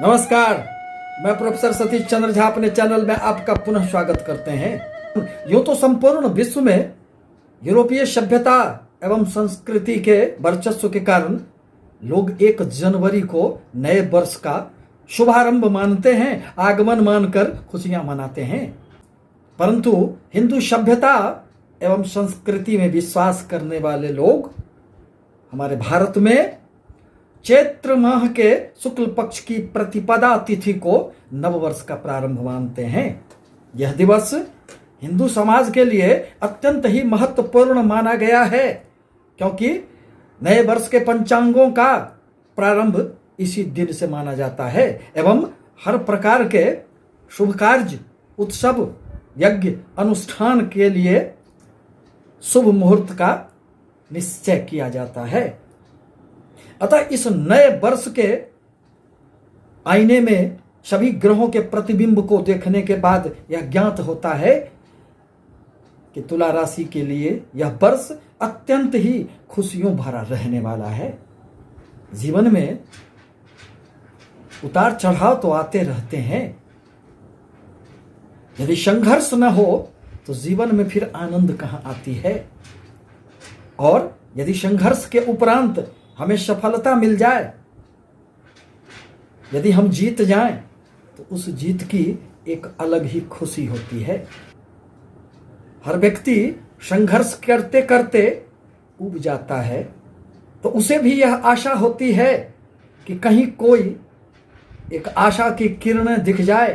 नमस्कार, मैं प्रोफेसर सतीश चंद्र झा अपने चैनल में आपका पुनः स्वागत करते हैं। यूं तो संपूर्ण विश्व में यूरोपीय सभ्यता एवं संस्कृति के वर्चस्व के कारण लोग 1 जनवरी को नए वर्ष का शुभारंभ मानते हैं, आगमन मानकर खुशियां मनाते हैं। परंतु हिंदू सभ्यता एवं संस्कृति में विश्वास करने वाले लोग हमारे भारत में चैत्र माह के शुक्ल पक्ष की प्रतिपदा तिथि को नववर्ष का प्रारंभ मानते हैं। यह दिवस हिंदू समाज के लिए अत्यंत ही महत्वपूर्ण माना गया है, क्योंकि नए वर्ष के पंचांगों का प्रारंभ इसी दिन से माना जाता है एवं हर प्रकार के शुभ कार्य, उत्सव, यज्ञ, अनुष्ठान के लिए शुभ मुहूर्त का निश्चय किया जाता है। अतः इस नए वर्ष के आईने में सभी ग्रहों के प्रतिबिंब को देखने के बाद यह ज्ञात होता है कि तुला राशि के लिए यह वर्ष अत्यंत ही खुशियों भरा रहने वाला है। जीवन में उतार चढ़ाव तो आते रहते हैं। यदि संघर्ष न हो तो जीवन में फिर आनंद कहां आती है। और यदि संघर्ष के उपरांत हमें सफलता मिल जाए, यदि हम जीत जाएं, तो उस जीत की एक अलग ही खुशी होती है। हर व्यक्ति संघर्ष करते करते उब जाता है, तो उसे भी यह आशा होती है कि कहीं कोई एक आशा की किरणें दिख जाए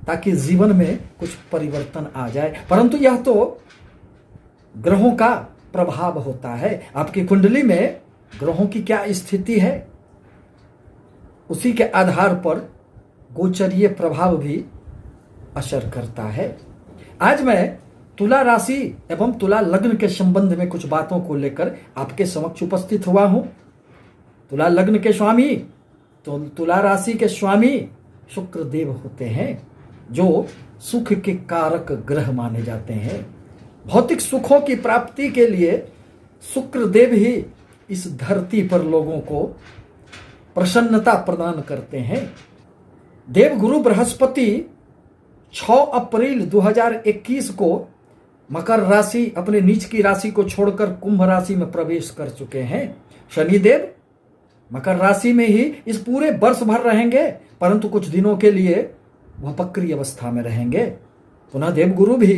ताकि जीवन में कुछ परिवर्तन आ जाए। परंतु यह तो ग्रहों का प्रभाव होता है। आपकी कुंडली में ग्रहों की क्या स्थिति है, उसी के आधार पर गोचरीय प्रभाव भी असर करता है। आज मैं तुला राशि एवं तुला लग्न के संबंध में कुछ बातों को लेकर आपके समक्ष उपस्थित हुआ हूं। तुला लग्न के स्वामी तो तुला राशि के स्वामी शुक्र देव होते हैं, जो सुख के कारक ग्रह माने जाते हैं। भौतिक सुखों की प्राप्ति के लिए शुक्र देव ही इस धरती पर लोगों को प्रसन्नता प्रदान करते हैं। देवगुरु बृहस्पति 6 अप्रैल 2021 को मकर राशि अपने नीच की राशि को छोड़कर कुंभ राशि में प्रवेश कर चुके हैं। शनिदेव मकर राशि में ही इस पूरे वर्ष भर रहेंगे, परंतु कुछ दिनों के लिए वह वक्री अवस्था में रहेंगे। पुनः देवगुरु भी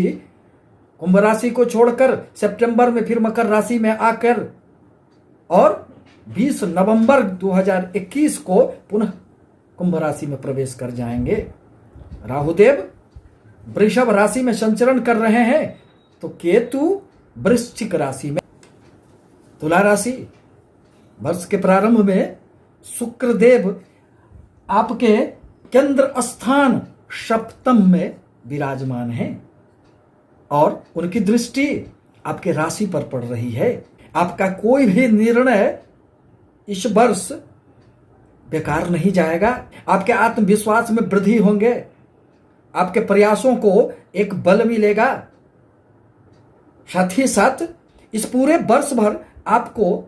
कुंभ राशि को छोड़कर सितंबर में फिर मकर राशि में आकर और 20 नवंबर 2021 को पुनः कुंभ राशि में प्रवेश कर जाएंगे। राहुदेव वृषभ राशि में संचरण कर रहे हैं, तो केतु वृश्चिक राशि में। तुला राशि वर्ष के प्रारंभ में शुक्रदेव आपके केंद्र स्थान सप्तम में विराजमान हैं और उनकी दृष्टि आपके राशि पर पड़ रही है। आपका कोई भी निर्णय इस वर्ष बेकार नहीं जाएगा। आपके आत्मविश्वास में वृद्धि होंगे, आपके प्रयासों को एक बल मिलेगा। साथ ही साथ इस पूरे वर्ष भर आपको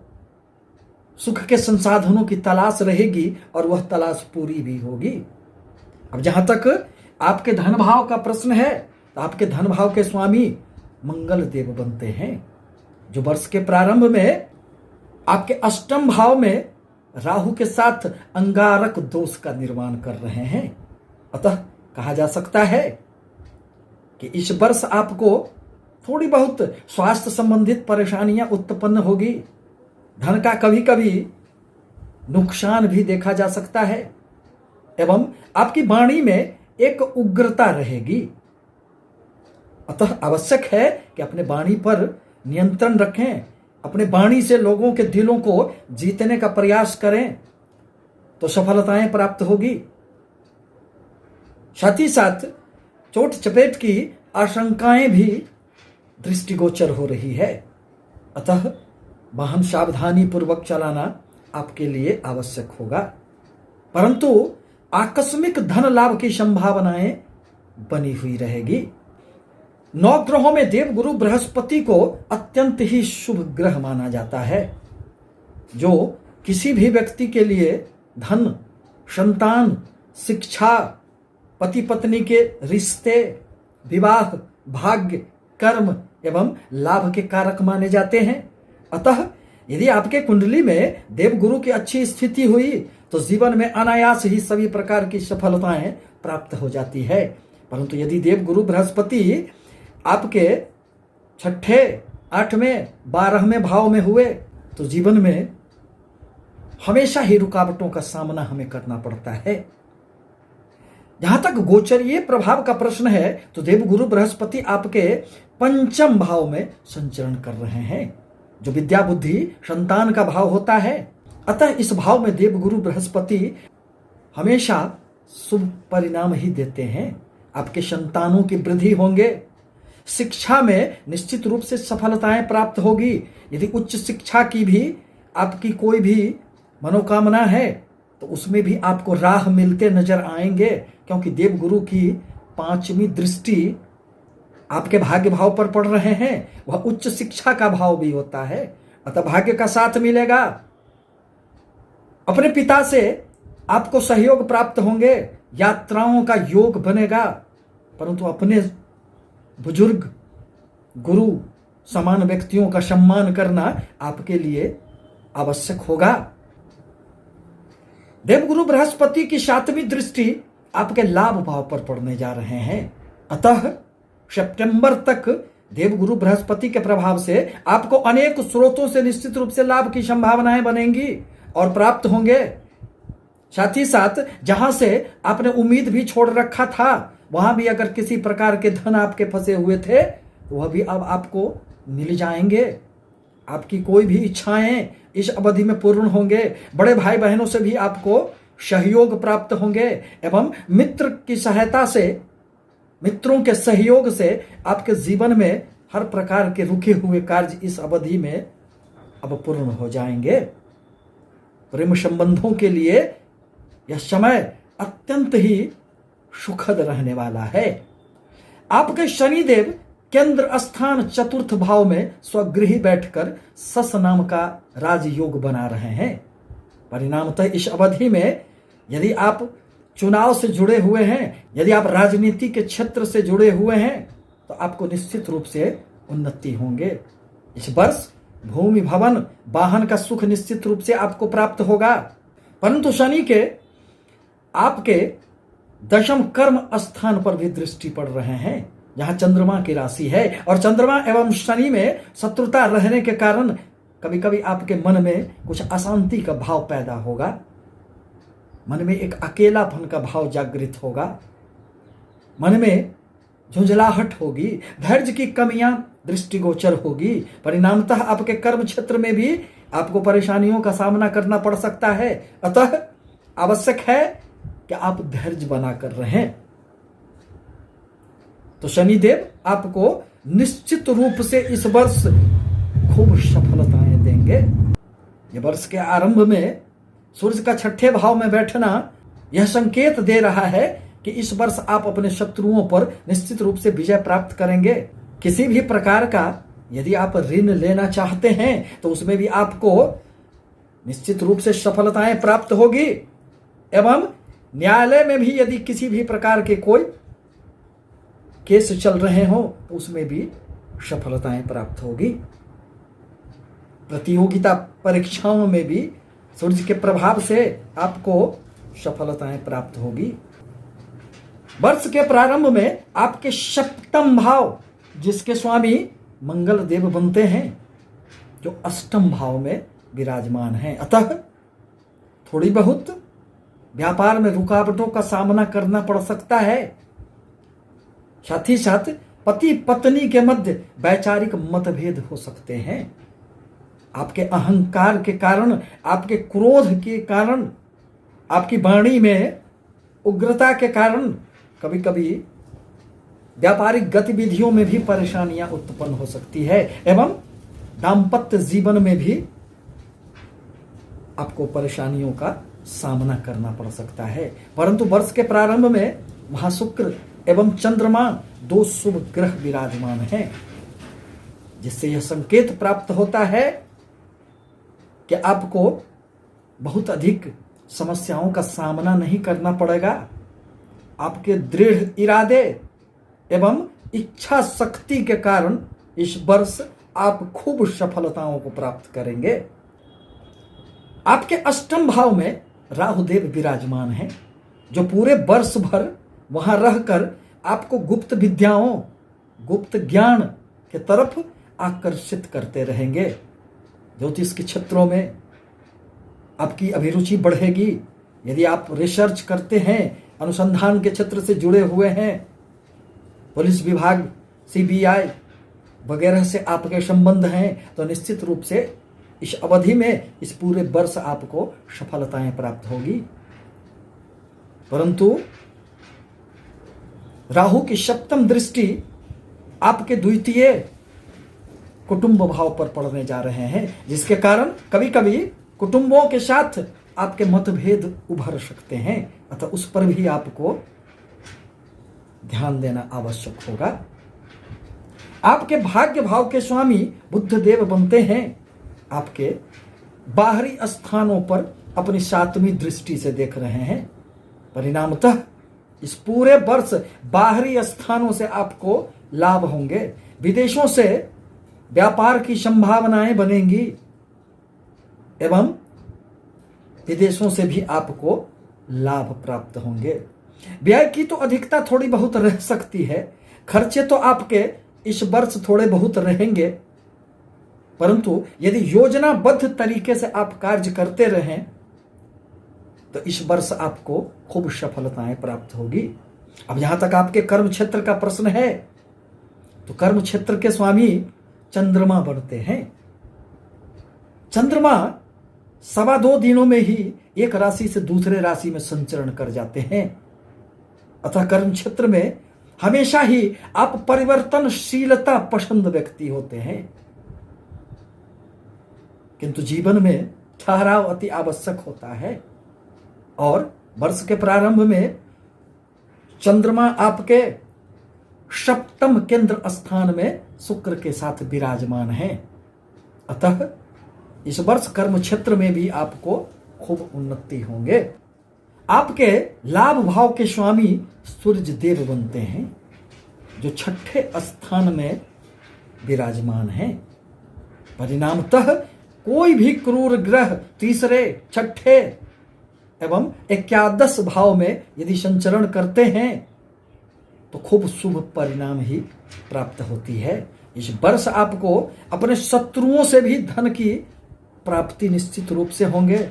सुख के संसाधनों की तलाश रहेगी और वह तलाश पूरी भी होगी। अब जहां तक आपके धन भाव का प्रश्न है, तो आपके धन भाव के स्वामी मंगल देव बनते हैं, जो वर्ष के प्रारंभ में आपके अष्टम भाव में राहु के साथ अंगारक दोष का निर्माण कर रहे हैं। अतः कहा जा सकता है कि इस वर्ष आपको थोड़ी बहुत स्वास्थ्य संबंधित परेशानियां उत्पन्न होगी। धन का कभी कभी नुकसान भी देखा जा सकता है एवं आपकी वाणी में एक उग्रता रहेगी। अतः आवश्यक है कि अपने वाणी पर नियंत्रण रखें, अपने वाणी से लोगों के दिलों को जीतने का प्रयास करें, तो सफलताएं प्राप्त होगी। साथ ही साथ चोट चपेट की आशंकाएं भी दृष्टिगोचर हो रही है। अतः वाहन सावधानी पूर्वक चलाना आपके लिए आवश्यक होगा। परंतु आकस्मिक धन लाभ की संभावनाएं बनी हुई रहेगी। 9 ग्रहों में देवगुरु बृहस्पति को अत्यंत ही शुभ ग्रह माना जाता है, जो किसी भी व्यक्ति के लिए धन, संतान, शिक्षा, पति पत्नी के रिश्ते, विवाह, भाग्य, कर्म एवं लाभ के कारक माने जाते हैं। अतः यदि आपके कुंडली में देवगुरु की अच्छी स्थिति हुई तो जीवन में अनायास ही सभी प्रकार की सफलताएं प्राप्त हो जाती है। परंतु यदि देवगुरु बृहस्पति आपके 6ठे, 8वें, 12वें भाव में हुए तो जीवन में हमेशा ही रुकावटों का सामना हमें करना पड़ता है। जहां तक गोचरीय प्रभाव का प्रश्न है तो देवगुरु बृहस्पति आपके 5म भाव में संचरण कर रहे हैं, जो विद्या, बुद्धि, संतान का भाव होता है। अतः इस भाव में देवगुरु बृहस्पति हमेशा शुभ परिणाम ही देते हैं। आपके संतानों की वृद्धि होंगे, शिक्षा में निश्चित रूप से सफलताएं प्राप्त होगी। यदि उच्च शिक्षा की भी आपकी कोई भी मनोकामना है तो उसमें भी आपको राह मिलते नजर आएंगे, क्योंकि देवगुरु की 5वीं दृष्टि आपके भाग्य भाव पर पड़ रहे हैं। वह उच्च शिक्षा का भाव भी होता है, अतः भाग्य का साथ मिलेगा। अपने पिता से आपको सहयोग प्राप्त होंगे, यात्राओं का योग बनेगा। परंतु अपने बुजुर्ग, गुरु समान व्यक्तियों का सम्मान करना आपके लिए आवश्यक होगा। देवगुरु बृहस्पति की 7वीं दृष्टि आपके लाभ भाव पर पड़ने जा रहे हैं। अतः सितंबर तक देवगुरु बृहस्पति के प्रभाव से आपको अनेक स्रोतों से निश्चित रूप से लाभ की संभावनाएं बनेंगी और प्राप्त होंगे। साथ ही साथ जहां से आपने उम्मीद भी छोड़ रखा था, वहां भी अगर किसी प्रकार के धन आपके फंसे हुए थे तो वह भी अब आपको मिल जाएंगे। आपकी कोई भी इच्छाएं इस अवधि में पूर्ण होंगे। बड़े भाई बहनों से भी आपको सहयोग प्राप्त होंगे एवं मित्र की सहायता से, मित्रों के सहयोग से आपके जीवन में हर प्रकार के रुके हुए कार्य इस अवधि में अब पूर्ण हो जाएंगे। प्रेम संबंधों के लिए यह समय अत्यंत ही सुखद रहने वाला है। आपके शनिदेव केंद्र स्थान 4th भाव में स्वगृही बैठकर सस नाम का राजयोग बना रहे हैं। परिणामतः इस अवधि में यदि आप चुनाव से जुड़े हुए हैं, यदि आप राजनीति के क्षेत्र से जुड़े हुए हैं तो आपको निश्चित रूप से उन्नति होंगे। इस वर्ष भूमि, भवन, वाहन का सुख निश्चित रूप से आपको प्राप्त होगा। परंतु शनि के आपके 10म कर्म स्थान पर भी दृष्टि पड़ रहे हैं, जहां चंद्रमा की राशि है, और चंद्रमा एवं शनि में शत्रुता रहने के कारण कभी कभी आपके मन में कुछ अशांति का भाव पैदा होगा। मन में एक अकेलापन का भाव जागृत होगा, मन में झुंझलाहट होगी, धैर्य की कमियां दृष्टिगोचर होगी। परिणामतः आपके कर्म क्षेत्र में भी आपको परेशानियों का सामना करना पड़ सकता है। अतः आवश्यक है कि आप धैर्य बनाकर रहें। तो शनिदेव आपको निश्चित रूप से इस वर्ष खूब सफलताएं देंगे। ये वर्ष के आरंभ में सूर्य का 6ठे भाव में बैठना यह संकेत दे रहा है कि इस वर्ष आप अपने शत्रुओं पर निश्चित रूप से विजय प्राप्त करेंगे। किसी भी प्रकार का यदि आप ऋण लेना चाहते हैं तो उसमें भी आपको निश्चित रूप से सफलताएं प्राप्त होगी। एवं न्यायालय में भी यदि किसी भी प्रकार के कोई केस चल रहे हो तो उसमें भी सफलताएं प्राप्त होगी। प्रतियोगिता परीक्षाओं में भी सूर्य के प्रभाव से आपको सफलताएं प्राप्त होगी। वर्ष के प्रारंभ में आपके 7म भाव, जिसके स्वामी मंगल देव बनते हैं, जो 8म भाव में विराजमान हैं, अतः थोड़ी बहुत व्यापार में रुकावटों का सामना करना पड़ सकता है। साथ ही साथ पति पत्नी के मध्य वैचारिक मतभेद हो सकते हैं। आपके अहंकार के कारण, आपके क्रोध के कारण, आपकी वाणी में उग्रता के कारण कभी कभी व्यापारिक गतिविधियों में भी परेशानियां उत्पन्न हो सकती है एवं दाम्पत्य जीवन में भी आपको परेशानियों का सामना करना पड़ सकता है। परंतु वर्ष के प्रारंभ में वहां शुक्र एवं चंद्रमा 2 शुभ ग्रह विराजमान हैं, जिससे यह संकेत प्राप्त होता है कि आपको बहुत अधिक समस्याओं का सामना नहीं करना पड़ेगा। आपके दृढ़ इरादे एवं इच्छा शक्ति के कारण इस वर्ष आप खूब सफलताओं को प्राप्त करेंगे। आपके अष्टम भाव में राहुदेव विराजमान हैं, जो पूरे वर्ष भर वहां रहकर आपको गुप्त विद्याओं, गुप्त ज्ञान के तरफ आकर्षित करते रहेंगे। ज्योतिष के क्षेत्रों में आपकी अभिरुचि बढ़ेगी। यदि आप रिसर्च करते हैं, अनुसंधान के क्षेत्र से जुड़े हुए हैं, पुलिस विभाग, सीबीआई वगैरह से आपके संबंध हैं, तो निश्चित रूप से इस अवधि में, इस पूरे वर्ष आपको सफलताएं प्राप्त होगी। परंतु राहु की सप्तम दृष्टि आपके द्वितीय कुटुंब भाव पर पड़ने जा रहे हैं, जिसके कारण कभी कभी कुटुंबों के साथ आपके मतभेद उभर सकते हैं। अतः उस पर भी आपको ध्यान देना आवश्यक होगा। आपके भाग्य भाव के स्वामी बुध देव बनते हैं, आपके बाहरी स्थानों पर अपनी 7वीं दृष्टि से देख रहे हैं। परिणामतः इस पूरे वर्ष बाहरी स्थानों से आपको लाभ होंगे। विदेशों से व्यापार की संभावनाएं बनेंगी एवं विदेशों से भी आपको लाभ प्राप्त होंगे। व्यय की तो अधिकता थोड़ी बहुत रह सकती है, खर्चे तो आपके इस वर्ष थोड़े बहुत रहेंगे, परंतु यदि योजनाबद्ध तरीके से आप कार्य करते रहें तो इस वर्ष आपको खूब सफलताएं प्राप्त होगी। अब यहां तक आपके कर्म क्षेत्र का प्रश्न है, तो कर्म क्षेत्र के स्वामी चंद्रमा बनते हैं। चंद्रमा 2.25 दिनों में ही एक राशि से दूसरे राशि में संचरण कर जाते हैं। अतः कर्म क्षेत्र में हमेशा ही आप परिवर्तनशीलता पसंद व्यक्ति होते हैं, किंतु जीवन में ठहराव अति आवश्यक होता है। और वर्ष के प्रारंभ में चंद्रमा आपके सप्तम केंद्र स्थान में शुक्र के साथ विराजमान है। अतः इस वर्ष कर्म क्षेत्र में भी आपको खूब उन्नति होंगे। आपके लाभ भाव के स्वामी सूर्य देव बनते हैं, जो 6ठे स्थान में विराजमान हैं। परिणामतः कोई भी क्रूर ग्रह 3रे, 6ठे एवं 11 भाव में यदि संचरण करते हैं तो खूब शुभ परिणाम ही प्राप्त होती है। इस वर्ष आपको अपने शत्रुओं से भी धन की प्राप्ति निश्चित रूप से होंगे।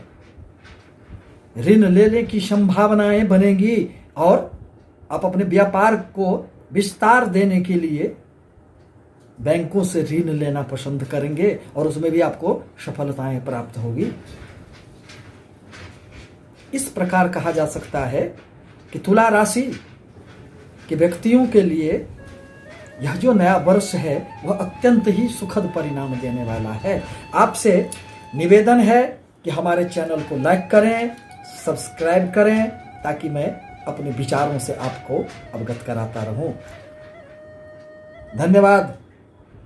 ऋण लेने की संभावनाएं बनेंगी और आप अपने व्यापार को विस्तार देने के लिए बैंकों से ऋण लेना पसंद करेंगे और उसमें भी आपको सफलताएं प्राप्त होगी। इस प्रकार कहा जा सकता है कि तुला राशि के व्यक्तियों के लिए यह जो नया वर्ष है वह अत्यंत ही सुखद परिणाम देने वाला है। आपसे निवेदन है कि हमारे चैनल को लाइक करें, सब्सक्राइब करें, ताकि मैं अपने विचारों से आपको अवगत कराता रहूं। धन्यवाद।